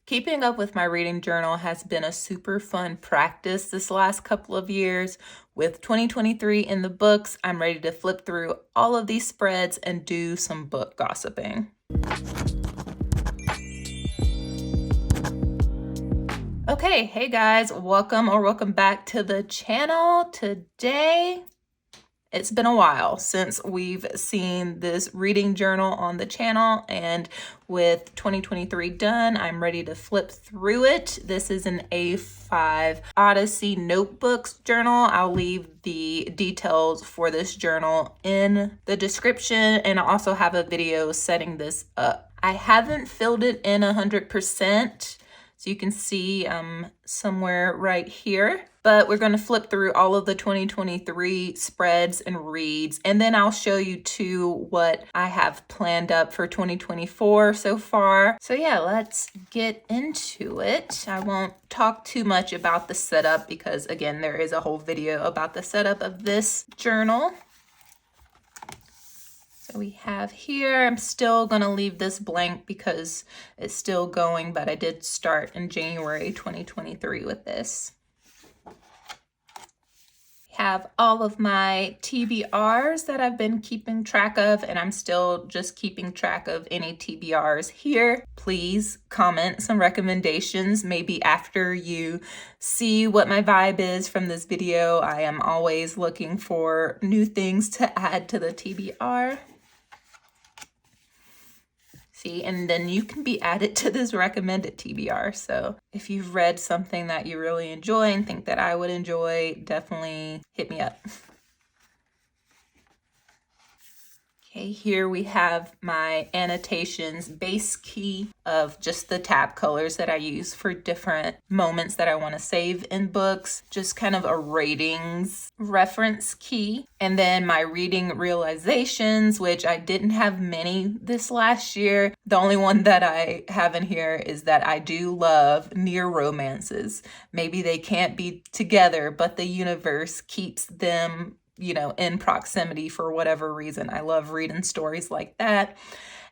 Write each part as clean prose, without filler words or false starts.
Keeping up with my reading journal has been a super fun practice this last couple of years. With 2023 in the books, I'm ready to flip through all of these spreads and do some book gossiping. Okay, hey guys, welcome back to the channel. Today, it's been a while since we've seen this reading journal on the channel, and with 2023 done, I'm ready to flip through it. This is an A5 Odyssey Notebooks journal. I'll leave the details for this journal in the description, and I also have a video setting this up. I haven't filled it in 100%. So you can see somewhere right here, but we're going to flip through all of the 2023 spreads and reads, and then I'll show you too what I have planned up for 2024 so far. So yeah, let's get into it. I won't talk too much about the setup because again, there is a whole video about the setup of this journal. So we have here, I'm still going to leave this blank because it's still going, but I did start in January 2023 with this. Have all of my TBRs that I've been keeping track of, and I'm still just keeping track of any TBRs here. Please comment some recommendations maybe after you see what my vibe is from this video. I am always looking for new things to add to the TBR. See, and then you can be added to this recommended TBR. So if you've read something that you really enjoy and think that I would enjoy, definitely hit me up. Okay, here we have my annotations base key of just the tab colors that I use for different moments that I want to save in books, just kind of a ratings reference key. And then my reading realizations, which I didn't have many this last year. The only one that I have in here is that I do love near romances. Maybe they can't be together, but the universe keeps them in proximity for whatever reason. I love reading stories like that.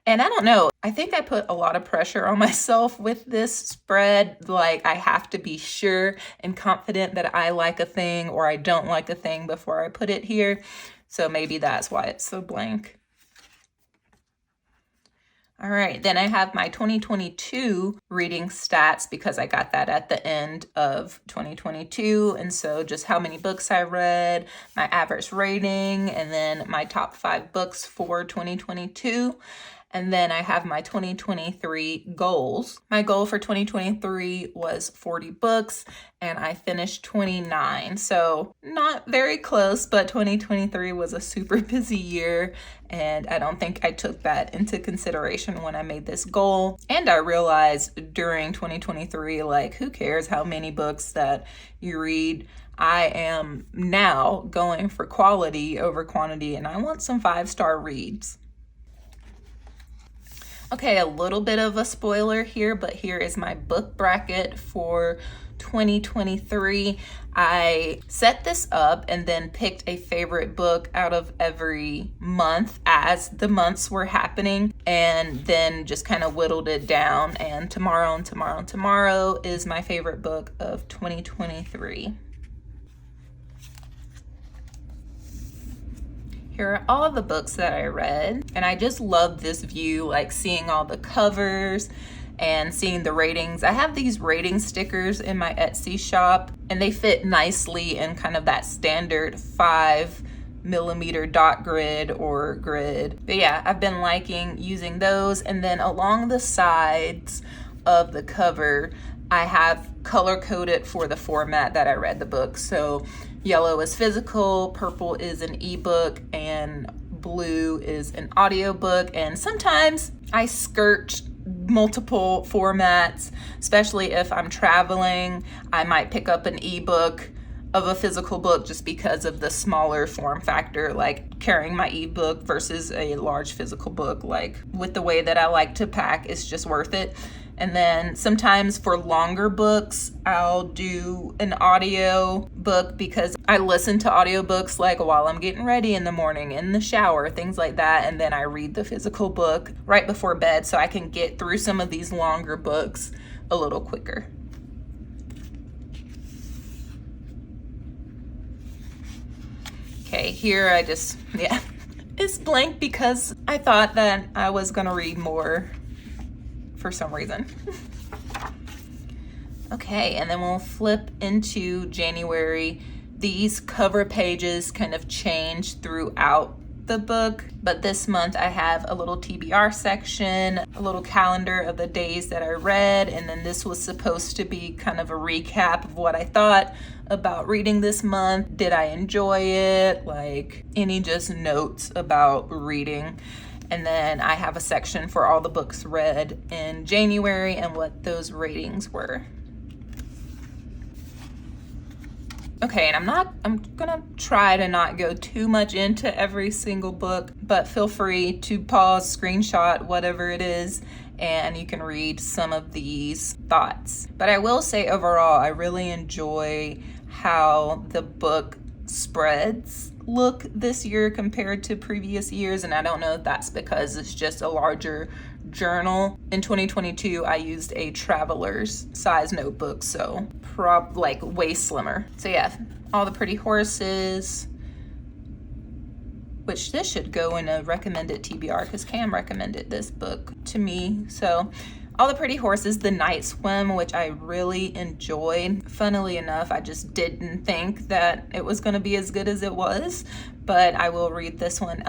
And I don't know, I think I put a lot of pressure on myself with this spread. Like I have to be sure and confident that I like a thing or I don't like a thing before I put it here. So maybe that's why it's so blank. All right, then I have my 2022 reading stats because I got that at the end of 2022. And so just how many books I read, my average rating, and then my top 5 books for 2022. And then I have my 2023 goals. My goal for 2023 was 40 books and I finished 29. So not very close, but 2023 was a super busy year and I don't think I took that into consideration when I made this goal. And I realized during 2023, like who cares how many books that you read? I am now going for quality over quantity and I want some 5-star reads. Okay, a little bit of a spoiler here, but here is my book bracket for 2023. I set this up and then picked a favorite book out of every month as the months were happening, and then just kind of whittled it down. And tomorrow is my favorite book of 2023. Here are all the books that I read, and I just love this view, like seeing all the covers and seeing the ratings. I have these rating stickers in my Etsy shop, and they fit nicely in kind of that standard 5mm dot grid or grid. But yeah, I've been liking using those, and then along the sides of the cover, I have color coded for the format that I read the book. So yellow is physical, purple is an ebook, and blue is an audiobook. And sometimes I skirt multiple formats, especially if I'm traveling. I might pick up an ebook of a physical book just because of the smaller form factor, like carrying my ebook versus a large physical book. Like with the way that I like to pack, it's just worth it. And then sometimes for longer books, I'll do an audio book because I listen to audiobooks like while I'm getting ready in the morning, in the shower, things like that. And then I read the physical book right before bed so I can get through some of these longer books a little quicker. Okay, here I just, yeah, it's blank because I thought that I was gonna read more for some reason. Okay, and then we'll flip into January. These cover pages kind of change throughout the book, but this month I have a little TBR section, a little calendar of the days that I read, and then this was supposed to be kind of a recap of what I thought about reading this month. Did I enjoy it? Like any just notes about reading. And then I have a section for all the books read in January and what those ratings were. Okay, and I'm gonna try to not go too much into every single book, but feel free to pause, screenshot, whatever it is, and you can read some of these thoughts. But I will say overall, I really enjoy how the book spreads look this year compared to previous years, and I don't know if that's because it's just a larger journal. In 2022, I used a traveler's size notebook, so like way slimmer. So yeah, all the pretty horses, which this should go in a recommended TBR because Cam recommended this book to me. So all the pretty horses, the night swim, which I really enjoyed. Funnily enough, I just didn't think that it was going to be as good as it was, but I will read this one.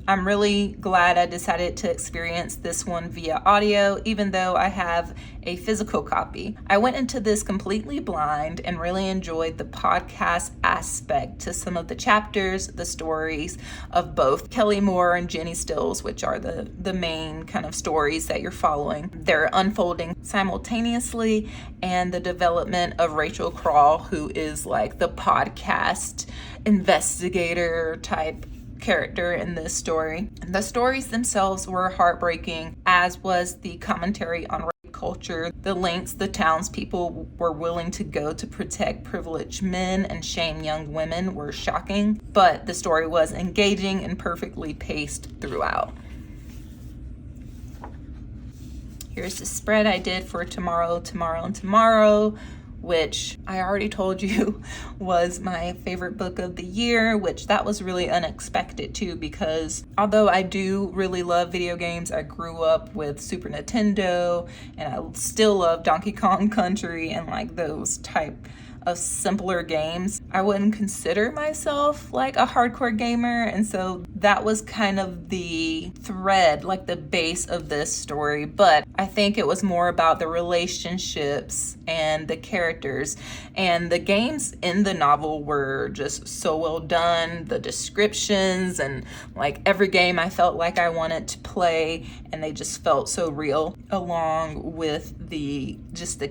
I'm really glad I decided to experience this one via audio, even though I have a physical copy. I went into this completely blind and really enjoyed the podcast aspect to some of the chapters, the stories of both Kelly Moore and Jenny Stills, which are the main kind of stories that you're following. They're unfolding simultaneously, and the development of Rachel Crawl, who is like the podcast investigator type character in this story. The stories themselves were heartbreaking, as was the commentary on rape culture. The lengths the townspeople were willing to go to protect privileged men and shame young women were shocking, but the story was engaging and perfectly paced throughout. Here's the spread I did for Tomorrow, Tomorrow, and Tomorrow, which I already told you was my favorite book of the year, which that was really unexpected too, because although I do really love video games, I grew up with Super Nintendo and I still love Donkey Kong Country and like those type of simpler games. I wouldn't consider myself like a hardcore gamer, and so that was kind of the thread, like the base of this story. But I think it was more about the relationships and the characters, and the games in the novel were just so well done. The descriptions and like every game I felt like I wanted to play, and they just felt so real, along with the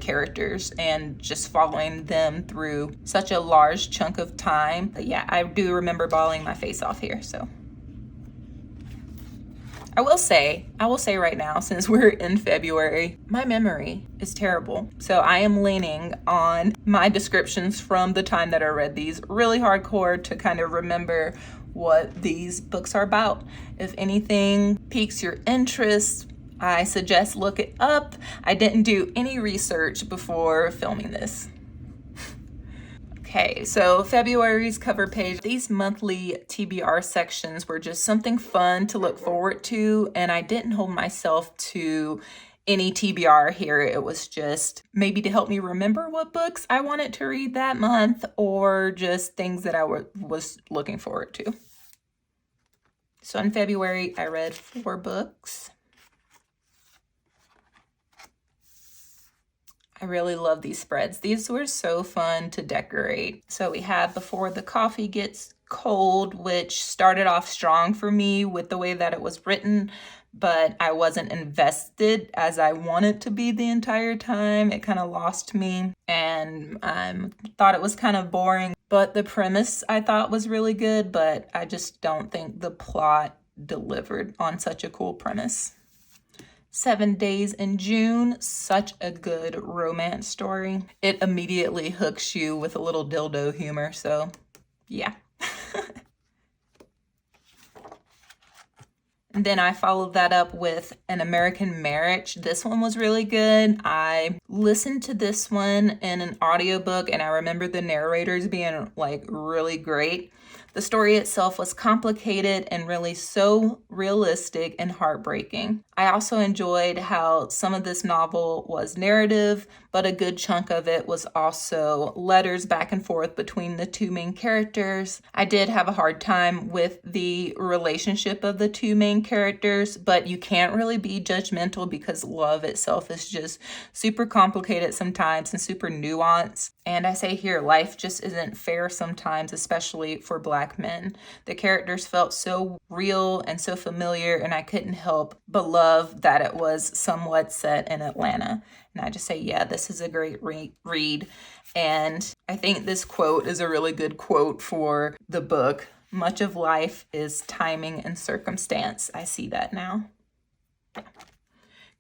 characters and just following them through such a large chunk of time. But yeah, I do remember bawling my face off here. So I will say right now, since we're in February, my memory is terrible. So I am leaning on my descriptions from the time that I read these really hardcore to kind of remember what these books are about. If anything piques your interest, I suggest look it up. I didn't do any research before filming this. Okay, so February's cover page, these monthly TBR sections were just something fun to look forward to, and I didn't hold myself to any TBR here. It was just maybe to help me remember what books I wanted to read that month, or just things that I was looking forward to. So in February, I read 4 books. I really love these spreads. These were so fun to decorate. So we have Before the Coffee Gets Cold, which started off strong for me with the way that it was written, but I wasn't invested as I wanted to be the entire time. It kind of lost me, and I thought it was kind of boring. But the premise I thought was really good, but I just don't think the plot delivered on such a cool premise. 7 Days in June, such a good romance story. It immediately hooks you with a little dildo humor, so yeah. And then I followed that up with An American Marriage. This one was really good. I listened to this one in an audiobook, and I remember the narrators being like really great. The story itself was complicated and really so realistic and heartbreaking. I also enjoyed how some of this novel was narrative, but a good chunk of it was also letters back and forth between the two main characters. I did have a hard time with the relationship of the two main characters, but you can't really be judgmental because love itself is just super complicated sometimes and super nuanced. And I say here, life just isn't fair sometimes, especially for Black men. The characters felt so real and so familiar, and I couldn't help but love that it was somewhat set in Atlanta. And I just say, yeah, this is a great read. And I think this quote is a really good quote for the book. Much of life is timing and circumstance. I see that now.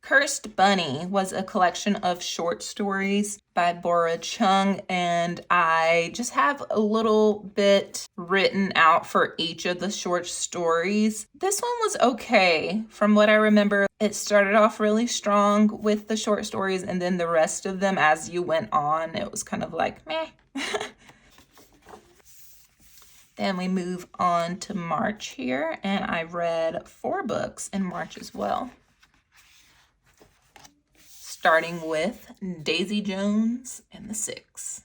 Cursed Bunny was a collection of short stories by Bora Chung, and I just have a little bit written out for each of the short stories. This one was okay. From what I remember, it started off really strong with the short stories, and then the rest of them, as you went on, it was kind of like, meh. Then we move on to March here, and I read 4 books in March as well. Starting with Daisy Jones and the Six.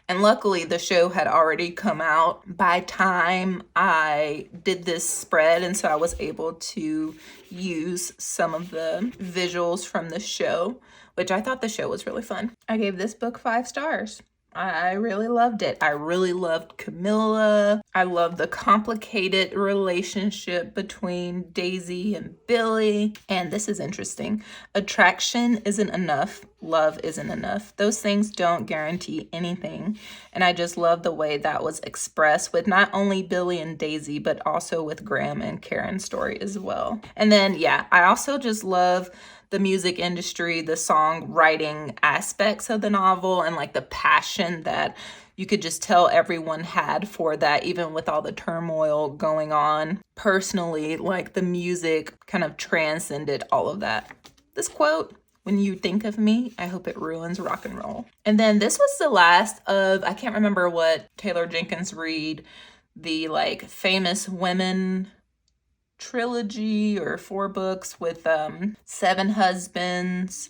And luckily the show had already come out by time I did this spread, and so I was able to use some of the visuals from the show, which I thought the show was really fun. I gave this book 5 stars. I really loved it. I really loved Camilla. I love the complicated relationship between Daisy and Billy. And this is interesting. Attraction isn't enough. Love isn't enough. Those things don't guarantee anything. And I just love the way that was expressed with not only Billy and Daisy, but also with Graham and Karen's story as well. And then, yeah, I also just love the music industry, the songwriting aspects of the novel, and like the passion that you could just tell everyone had for that, even with all the turmoil going on. Personally, like the music kind of transcended all of that. This quote, "When you think of me, I hope it ruins rock and roll." And then this was the last of, I can't remember what Taylor Jenkins Reid, the like famous women trilogy or 4 books with 7 Husbands,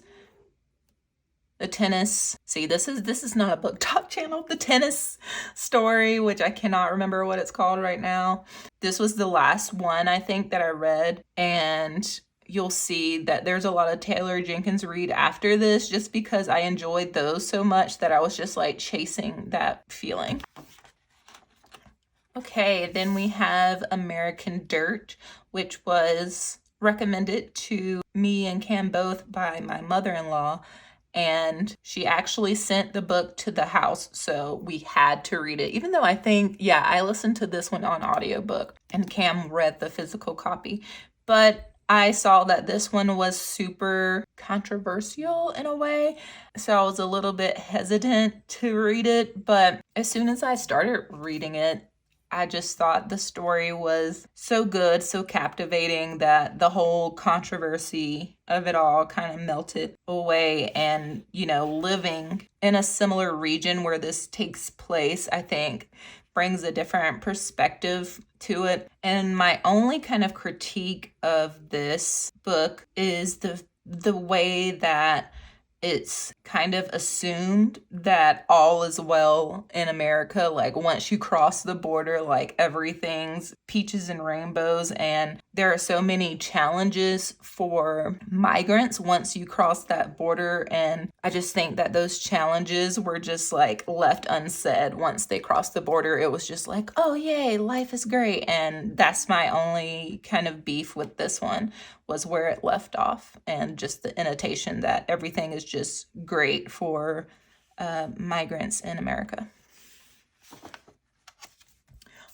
the tennis. See, this is not a book talk channel. The tennis story, which I cannot remember what it's called right now. This was the last one I think that I read, and you'll see that there's a lot of Taylor Jenkins Reid after this, just because I enjoyed those so much that I was just like chasing that feeling. Okay, then we have American Dirt, which was recommended to me and Cam both by my mother-in-law, and she actually sent the book to the house, so we had to read it. Even though I think, yeah, I listened to this one on audiobook and Cam read the physical copy, but I saw that this one was super controversial in a way, so I was a little bit hesitant to read it, but as soon as I started reading it, I just thought the story was so good, so captivating, that the whole controversy of it all kind of melted away. And, you know, living in a similar region where this takes place, I think, brings a different perspective to it. And my only kind of critique of this book is the way that it's kind of assumed that all is well in America. Like once you cross the border, like everything's peaches and rainbows. And there are so many challenges for migrants once you cross that border. And I just think that those challenges were just like left unsaid once they crossed the border. It was just like, oh yay, life is great. And that's my only kind of beef with this one, was where it left off, and just the annotation that everything is just great for migrants in America.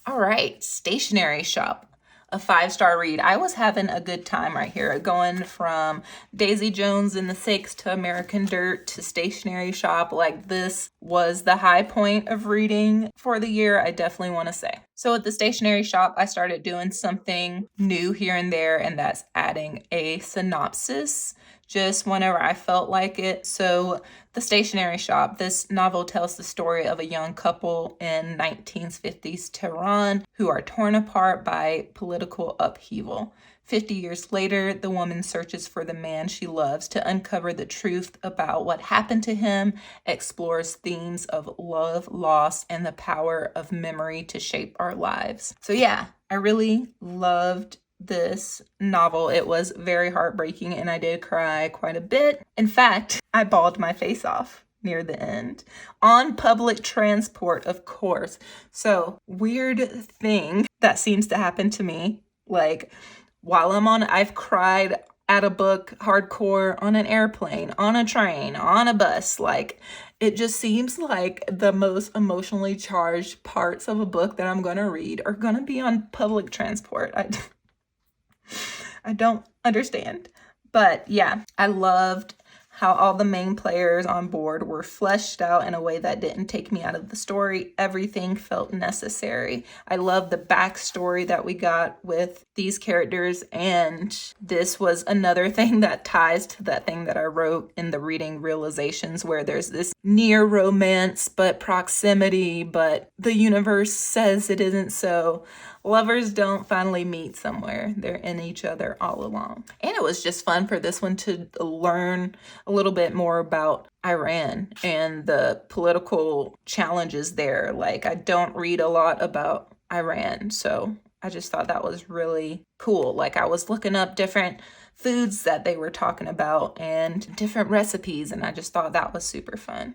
All right, stationery shop. a 5-star read. I was having a good time right here, going from Daisy Jones and the Six to American Dirt to Stationery Shop. Like, this was the high point of reading for the year, I definitely want to say. So at the Stationery Shop, I started doing something new here and there, and that's adding a synopsis just whenever I felt like it. So the Stationery Shop, this novel tells the story of a young couple in 1950s Tehran who are torn apart by political upheaval. 50 years later, the woman searches for the man she loves to uncover the truth about what happened to him, explores themes of love, loss, and the power of memory to shape our lives. So yeah, I really loved this novel. It was very heartbreaking and I did cry quite a bit. In fact, I bawled my face off near the end. On public transport, of course. So, weird thing that seems to happen to me, like while I've cried at a book hardcore on an airplane, on a train, on a bus. Like, it just seems like the most emotionally charged parts of a book that I'm going to read are going to be on public transport. I don't understand. But yeah, I loved how all the main players on board were fleshed out in a way that didn't take me out of the story. Everything felt necessary. I love the backstory that we got with these characters, and this was another thing that ties to that thing that I wrote in the reading realizations, where there's this near romance, but proximity, but the universe says it isn't so. Lovers don't finally meet somewhere. They're in each other all along. And it was just fun for this one to learn a little bit more about Iran and the political challenges there. Like, I don't read a lot about Iran, so I just thought that was really cool. Like, I was looking up different foods that they were talking about and different recipes, and I just thought that was super fun.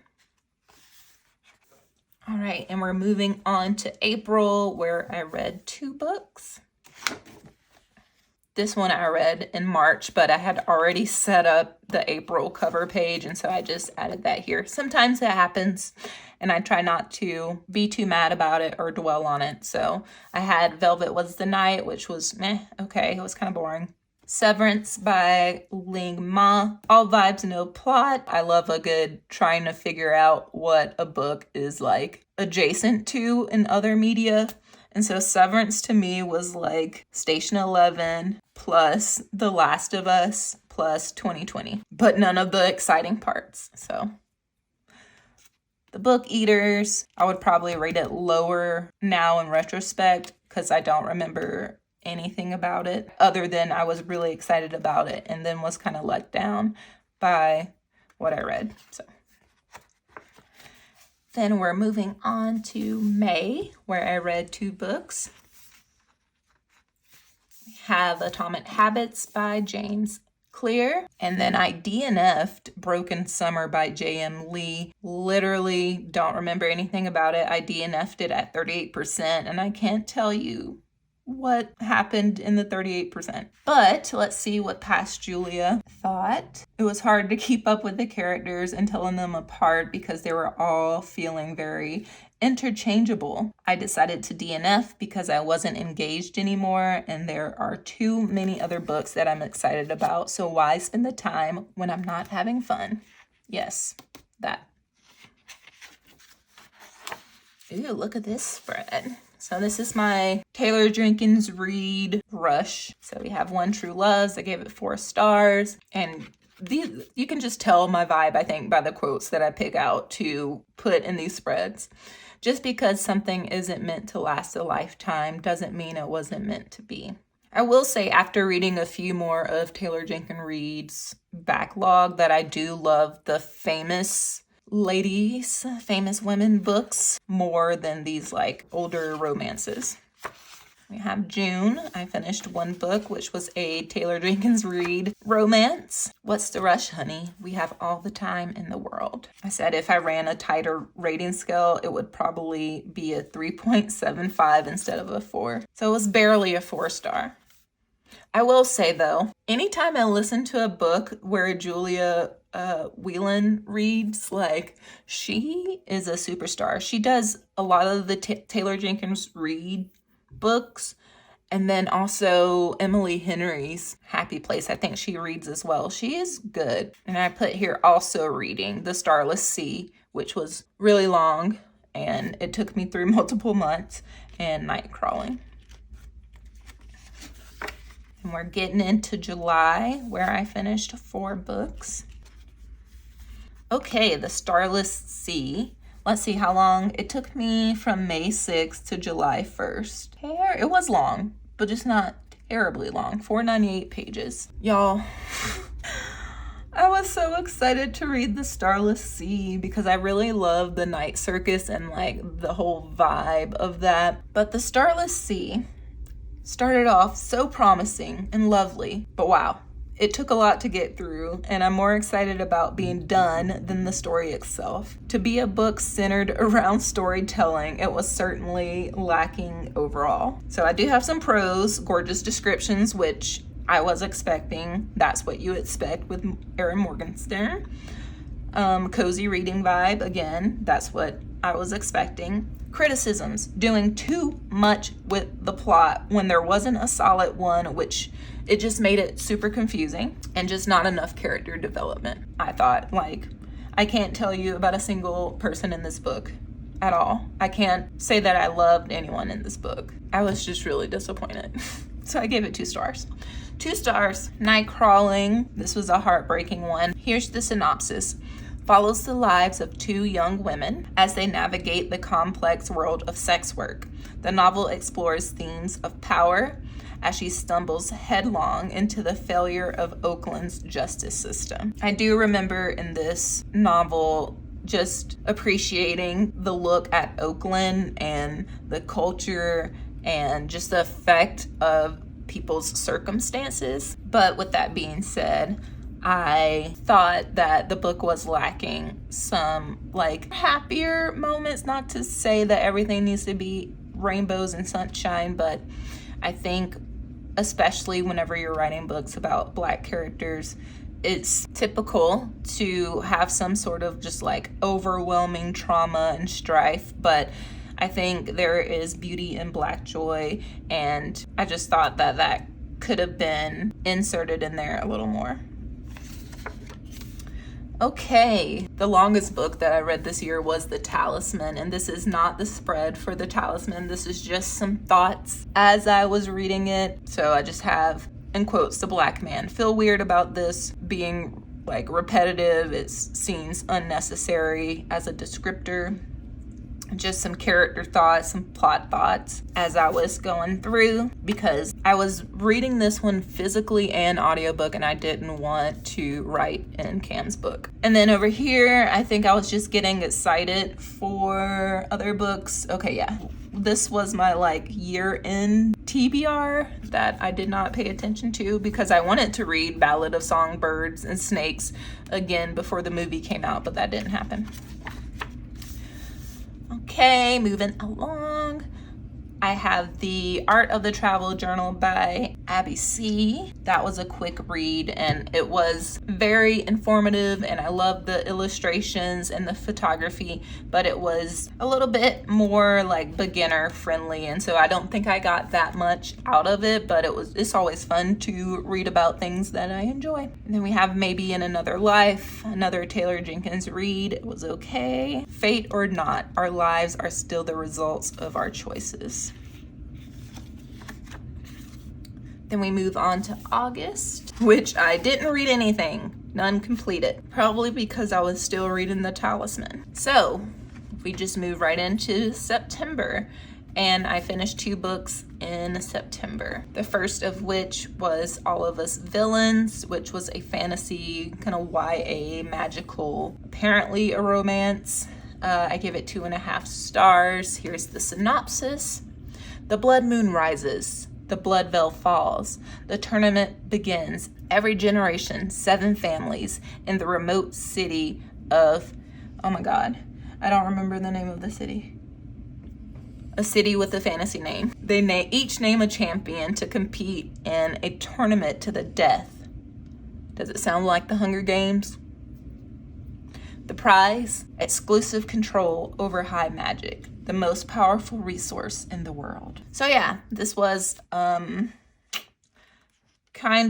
All right, and we're moving on to April, where I read 2 books. This one I read in March, but I had already set up the April cover page, and so I just added that here. Sometimes it happens, and I try not to be too mad about it or dwell on it. So I had Velvet Was the Night, which was okay. It was kind of boring. Severance by Ling Ma. All vibes, no plot. I love a good trying to figure out what a book is like adjacent to in other media. And so Severance to me was like Station 11 plus The Last of Us plus 2020, but none of the exciting parts. So The Book Eaters, I would probably rate it lower now in retrospect because I don't remember anything about it other than I was really excited about it and then was kind of let down by what I read. So then we're moving on to May, where I read 2 books. We have Atomic Habits by James Clear, and then I DNF'd Broken Summer by J.M. Lee. Literally don't remember anything about it. I DNF'd it at 38%, and I can't tell you what happened in the 38%. But let's see what Past Julia thought. It was hard to keep up with the characters and telling them apart because they were all feeling very interchangeable. I decided to DNF because I wasn't engaged anymore, and there are too many other books that I'm excited about, so why spend the time when I'm not having fun? Yes, that. Ooh, look at this spread. So this is my Taylor Jenkins Reid Rush. So we have One True Loves. I gave it 4 stars. And these, you can just tell my vibe, I think, by the quotes that I pick out to put in these spreads. Just because something isn't meant to last a lifetime doesn't mean it wasn't meant to be. I will say, after reading a few more of Taylor Jenkins Reid's backlog, that I do love the famous women books more than these like older romances. We have June. I finished 1 book, which was a Taylor Jenkins Reid romance. What's the rush, honey? We have all the time in the world. I said if I ran a tighter rating scale, it would probably be a 3.75 instead of a 4. So it was barely a 4-star. I will say though, anytime I listen to a book where Julia Whelan reads, like, she is a superstar. She does a lot of the Taylor Jenkins Reid books, And then also Emily Henry's Happy Place. I think she reads as well. She is good. And I put here also reading The Starless Sea, which was really long and it took me through multiple months, and Night Crawling. And we're getting into July, where I finished 4 books. Okay, The Starless Sea. Let's see how long. It took me from May 6th to July 1st. It was long, but just not terribly long. 498 pages. Y'all, I was so excited to read The Starless Sea because I really love the Night Circus and like the whole vibe of that. But The Starless Sea started off so promising and lovely, but wow, it took a lot to get through, and I'm more excited about being done than the story itself. To be a book centered around storytelling, it was certainly lacking overall. So I do have some pros, gorgeous descriptions, which I was expecting. That's what you expect with Erin Morgenstern. Cozy reading vibe, again, that's what I was expecting. Criticisms, doing too much with the plot when there wasn't a solid one, which it just made it super confusing, and just not enough character development. I thought, like, I can't tell you about a single person in this book at all. I can't say that I loved anyone in this book. I was just really disappointed. So I gave it 2 stars. 2 stars, Night Crawling. This was a heartbreaking one. Here's the synopsis. Follows the lives of 2 young women as they navigate the complex world of sex work. The novel explores themes of power as she stumbles headlong into the failure of Oakland's justice system. I do remember in this novel just appreciating the look at Oakland and the culture and just the effect of people's circumstances. But with that being said, I thought that the book was lacking some like happier moments. Not to say that everything needs to be rainbows and sunshine, but I think especially whenever you're writing books about Black characters, it's typical to have some sort of just like overwhelming trauma and strife, but I think there is beauty in Black joy, and I just thought that that could have been inserted in there a little more. Okay, the longest book that I read this year was The Talisman, and this is not the spread for The Talisman. This is just some thoughts as I was reading it. So I just have, in quotes, the Black man. Feel weird about this being like repetitive. It seems unnecessary as a descriptor. Just some character thoughts, some plot thoughts as I was going through, because I was reading this one physically and audiobook, and I didn't want to write in Cam's book. And then over here, I think I was just getting excited for other books. Okay, yeah. This was my like year-end TBR that I did not pay attention to because I wanted to read Ballad of Songbirds and Snakes again before the movie came out, but that didn't happen. Okay, moving along. I have The Art of the Travel Journal by Abby C. That was a quick read, and it was very informative, and I loved the illustrations and the photography, but it was a little bit more like beginner friendly, and so I don't think I got that much out of it, but it's always fun to read about things that I enjoy. And then we have Maybe in Another Life, another Taylor Jenkins read. It was okay. Fate or not, our lives are still the results of our choices. Then we move on to August, which I didn't read anything, none completed, probably because I was still reading The Talisman. So we just move right into September, and I finished 2 books in September. The first of which was All of Us Villains, which was a fantasy kind of YA magical, apparently a romance. I give it 2.5 stars. Here's the synopsis. The blood moon rises. The blood veil falls. The tournament begins. Every generation, 7 families in the remote city of, oh my God, I don't remember the name of the city. A city with a fantasy name. They each name a champion to compete in a tournament to the death. Does it sound like the Hunger Games? The prize, exclusive control over high magic, the most powerful resource in the world. So yeah, this was kind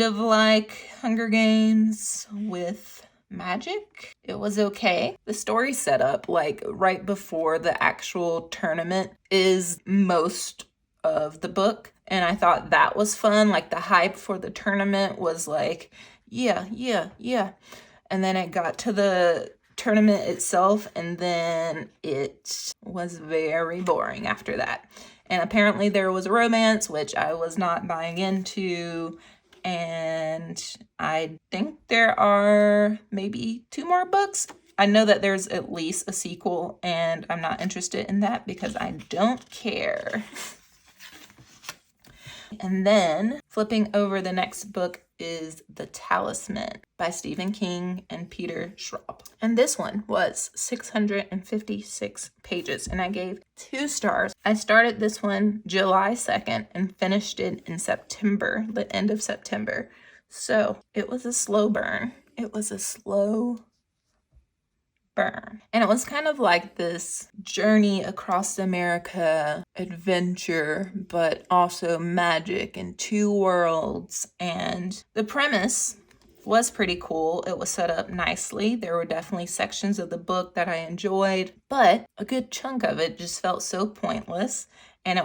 of like Hunger Games with magic. It was okay. The story setup, like right before the actual tournament, is most of the book, and I thought that was fun. Like the hype for the tournament was like, yeah. And then it got to the tournament itself, and then it was very boring after that. And apparently there was a romance, which I was not buying into. And I think there are maybe 2 more books. I know that there's at least a sequel, and I'm not interested in that because I don't care. And then flipping over, the next book is The Talisman by Stephen King and Peter Schraub. And this one was 656 pages, and I gave 2 stars. I started this one July 2nd and finished it in September, the end of September. So it was a slow burn. It was a slow burn. And it was kind of like this journey across America adventure, but also magic in 2 worlds. And the premise was pretty cool. It was set up nicely. There were definitely sections of the book that I enjoyed, but a good chunk of it just felt so pointless. And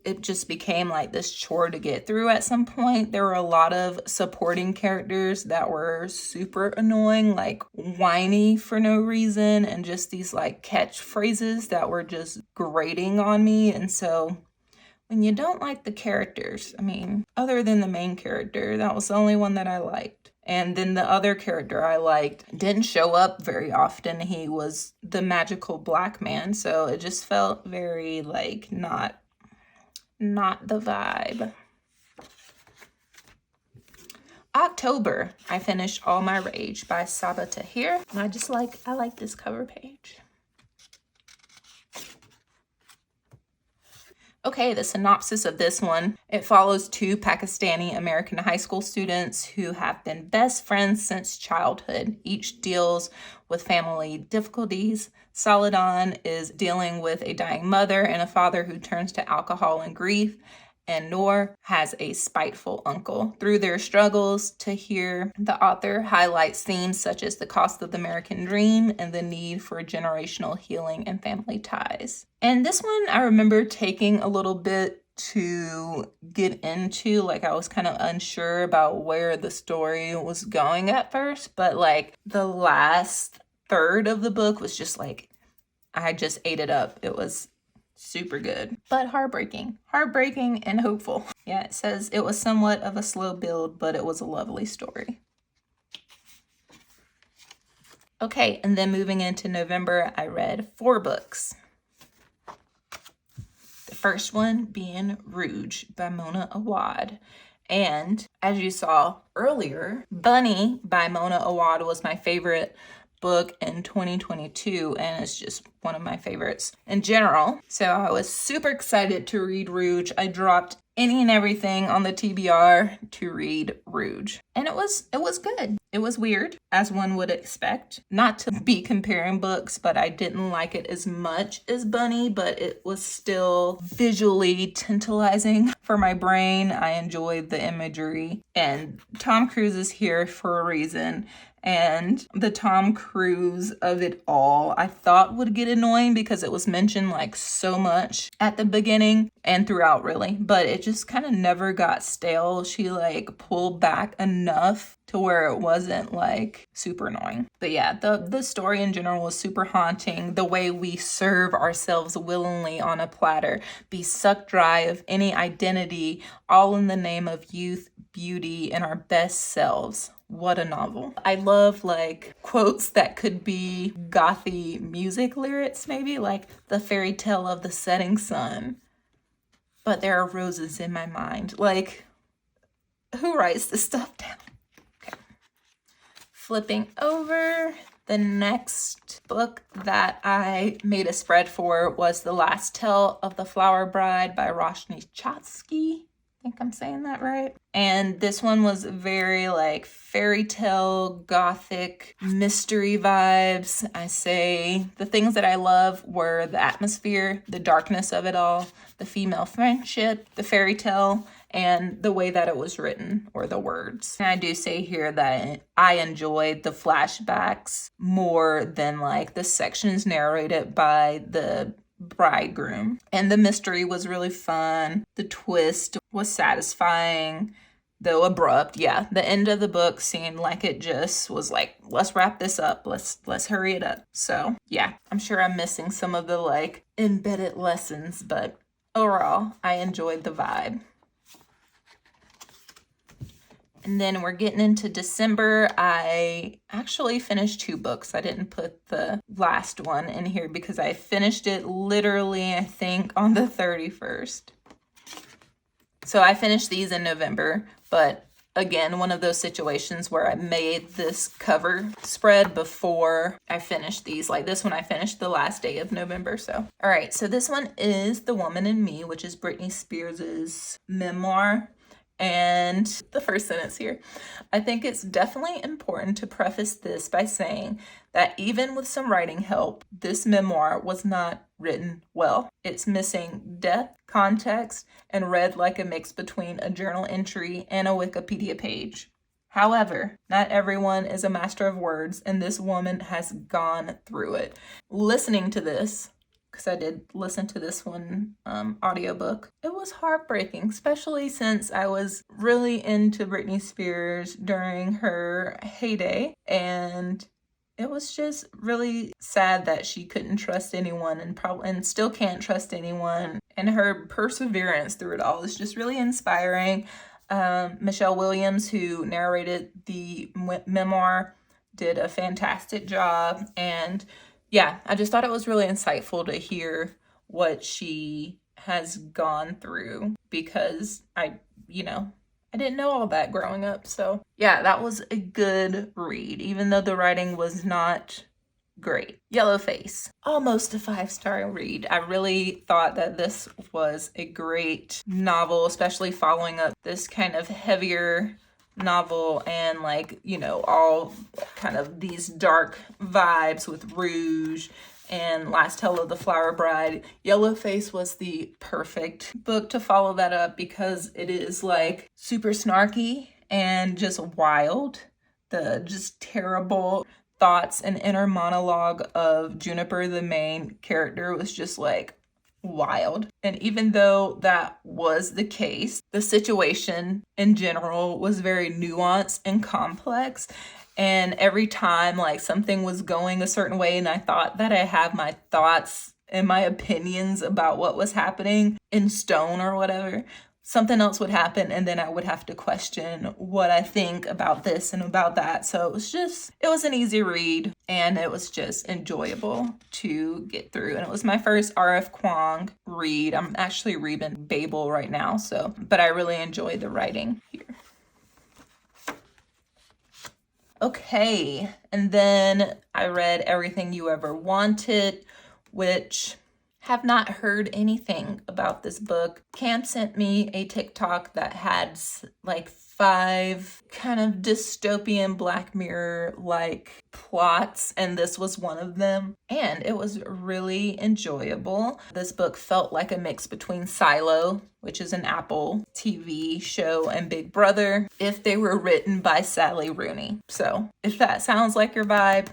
it just became like this chore to get through at some point. There were a lot of supporting characters that were super annoying, like whiny for no reason, and just these like catchphrases that were just grating on me. And so when you don't like the characters, I mean, other than the main character, that was the only one that I liked. And then the other character I liked didn't show up very often. He was the magical black man. So it just felt very like not the vibe. October, I finished All My Rage by Sabaa Tahir. And I like this cover page. Okay, the synopsis of this one. It follows 2 Pakistani American high school students who have been best friends since childhood. Each deals with family difficulties. Saladin is dealing with a dying mother and a father who turns to alcohol and grief. And Noor has a spiteful uncle. Through their struggles, Tahir, the author, highlights themes such as the cost of the American dream and the need for generational healing and family ties. And this one I remember taking a little bit to get into. Like I was kind of unsure about where the story was going at first, but like the last third of the book was just like, I just ate it up. It was super good, but heartbreaking and hopeful. Yeah, it says it was somewhat of a slow build, but it was a lovely story. Okay, and then moving into November, I read 4 books. The first one being Rouge by Mona Awad. And as you saw earlier, Bunny by Mona Awad was my favorite book in 2022, and it's just one of my favorites in general. So I was super excited to read Rouge. I dropped any and everything on the TBR to read Rouge, and it was good. It was weird, as one would expect. Not to be comparing books, but I didn't like it as much as Bunny, but it was still visually tantalizing for my brain. I enjoyed the imagery, and Tom Cruise is here for a reason. And the Tom Cruise of it all, I thought would get annoying because it was mentioned like so much at the beginning and throughout really, but it just kind of never got stale. She like pulled back enough to where it wasn't like super annoying. But yeah, the story in general was super haunting. The way we serve ourselves willingly on a platter, be sucked dry of any identity, all in the name of youth, beauty, and our best selves. What a novel. I love like quotes that could be gothy music lyrics, maybe like the fairy tale of the setting sun. But there are roses in my mind. Like, who writes this stuff down? Okay. Flipping over, the next book that I made a spread for was The Last Tale of the Flower Bride by Roshani Chokshi. think I'm saying that right. And this one was very like fairy tale, gothic, mystery vibes. I say the things that I love were the atmosphere, the darkness of it all, the female friendship, the fairy tale, and the way that it was written, or the words. And I do say here that I enjoyed the flashbacks more than like the sections narrated by the bridegroom. And the mystery was really fun. The twist was satisfying, though abrupt. Yeah, the end of the book seemed like it just was like, let's wrap this up. Let's hurry it up. So yeah, I'm sure I'm missing some of the like embedded lessons, but overall, I enjoyed the vibe. And then we're getting into December. I actually finished 2 books. I didn't put the last one in here because I finished it literally, I think, on the 31st. So I finished these in November, but again, one of those situations where I made this cover spread before I finished these. Like this one, I finished the last day of November. So, all right. So this one is The Woman in Me, which is Britney Spears' memoir. And the first sentence here, I think it's definitely important to preface this by saying that even with some writing help, this memoir was not written well. It's missing depth, context, and read like a mix between a journal entry and a Wikipedia page. However, not everyone is a master of words, and this woman has gone through it. Listening to this, because I did listen to this one audiobook, it was heartbreaking, especially since I was really into Britney Spears during her heyday, and it was just really sad that she couldn't trust anyone and still can't trust anyone, and her perseverance through it all is just really inspiring. Michelle Williams, who narrated the memoir, did a fantastic job, and yeah, I just thought it was really insightful to hear what she has gone through because I didn't know all that growing up. So yeah, that was a good read, even though the writing was not great. Yellowface, almost a 5-star read. I really thought that this was a great novel, especially following up this kind of heavier novel and all kind of these dark vibes with Rouge and Last Tale of the Flower Bride. Yellowface was the perfect book to follow that up because it is like super snarky and just wild. The just terrible thoughts and inner monologue of Juniper, the main character, was just like wild. And even though that was the case, the situation in general was very nuanced and complex. And every time like something was going a certain way and I thought that I have my thoughts and my opinions about what was happening in stone or whatever, something else would happen and then I would have to question what I think about this and about that. So it was an easy read and it was just enjoyable to get through. And it was my first R.F. Kuang read. I'm actually reading Babel right now, but I really enjoyed the writing here. Okay, and then I read Everything You Ever Wanted, which have not heard anything about this book. Cam sent me a TikTok that had like 5 kind of dystopian Black Mirror-like plots, and this was one of them. And it was really enjoyable. This book felt like a mix between Silo, which is an Apple TV show, and Big Brother, if they were written by Sally Rooney. So if that sounds like your vibe,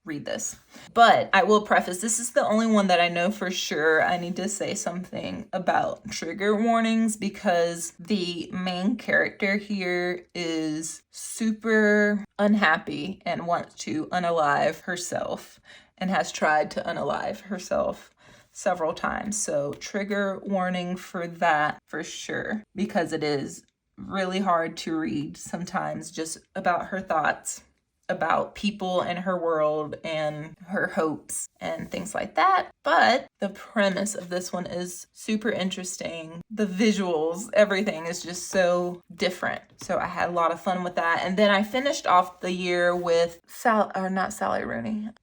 read this. But I will preface, this is the only one that I know for sure I need to say something about trigger warnings because the main character here is super unhappy and wants to unalive herself and has tried to unalive herself several times. So trigger warning for that for sure, because it is really hard to read sometimes just about her thoughts. about people in her world and her hopes and things like that. But the premise of this one is super interesting. The visuals, everything is just so different. So I had a lot of fun with that. And then I finished off the year with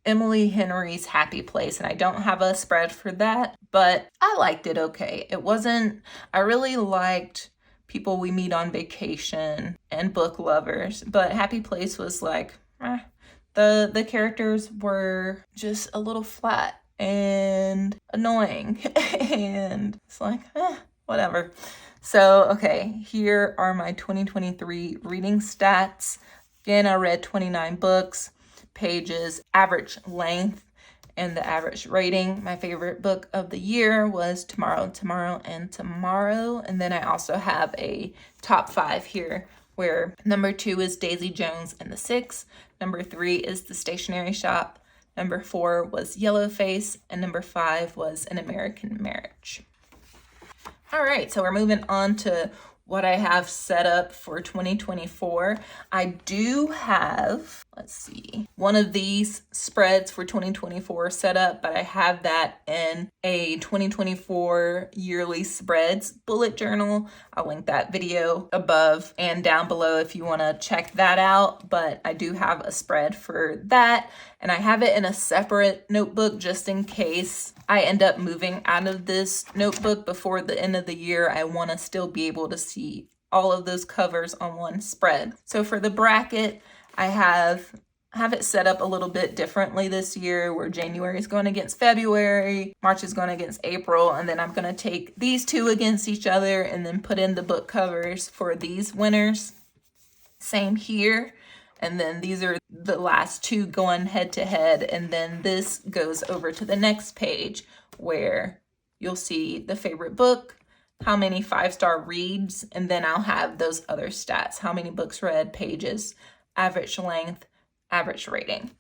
Emily Henry's Happy Place. And I don't have a spread for that, but I liked it okay. I really liked People We Meet on Vacation and Book Lovers, but Happy Place was like, the characters were just a little flat and annoying, and it's like, whatever. So, okay, here are my 2023 reading stats. Again, I read 29 books, pages, average length, and the average rating. My favorite book of the year was Tomorrow, Tomorrow, and Tomorrow. And then I also have a top 5 here, where number 2 is Daisy Jones and the Six, number 3 is The Stationery Shop, number 4 was Yellowface, and number 5 was An American Marriage. All right, so we're moving on to what I have set up for 2024. I do have, one of these spreads for 2024 set up, but I have that in a 2024 yearly spreads bullet journal. I'll link that video above and down below if you want to check that out, but I do have a spread for that, and I have it in a separate notebook just in case I end up moving out of this notebook before the end of the year. I want to still be able to see all of those covers on one spread. So for the bracket, I have it set up a little bit differently this year, where January is going against February, March is going against April, and then I'm going to take these two against each other and then put in the book covers for these winners. Same here. And then these are the last two going head to head. And then this goes over to the next page where you'll see the favorite book, how many 5-star reads, and then I'll have those other stats, how many books read, pages, average length, average rating.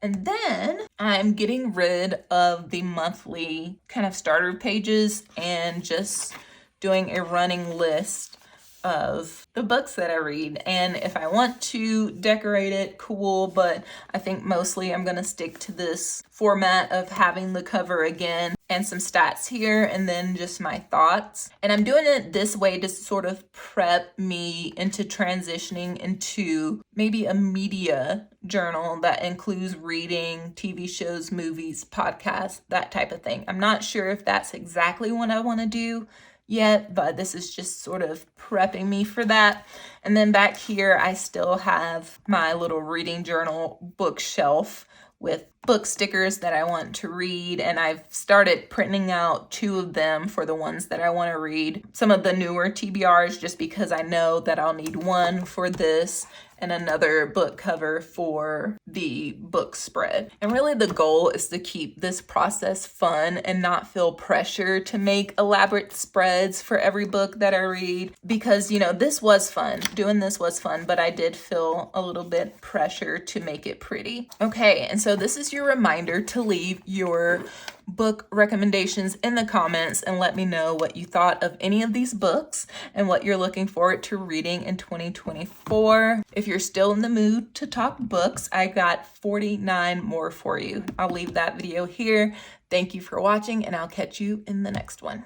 And then I'm getting rid of the monthly kind of starter pages and just doing a running list of the books that I read. And if I want to decorate it, cool, but I think mostly I'm going to stick to this format of having the cover again and some stats here and then just my thoughts. And I'm doing it this way to sort of prep me into transitioning into maybe a media journal that includes reading, TV shows, movies, podcasts, that type of thing. I'm not sure if that's exactly what I want to do yet, but this is just sort of prepping me for that. And then back here, I still have my little reading journal bookshelf with book stickers that I want to read, and I've started printing out 2 of them for the ones that I want to read. Some of the newer TBRs, just because I know that I'll need one for this and another book cover for the book spread. And really the goal is to keep this process fun and not feel pressure to make elaborate spreads for every book that I read, because, you know, this was fun. Doing this was fun, but I did feel a little bit pressure to make it pretty. Okay, and so this is your reminder to leave your book recommendations in the comments and let me know what you thought of any of these books and what you're looking forward to reading in 2024. If you're still in the mood to talk books, I got 49 more for you. I'll leave that video here. Thank you for watching, and I'll catch you in the next one.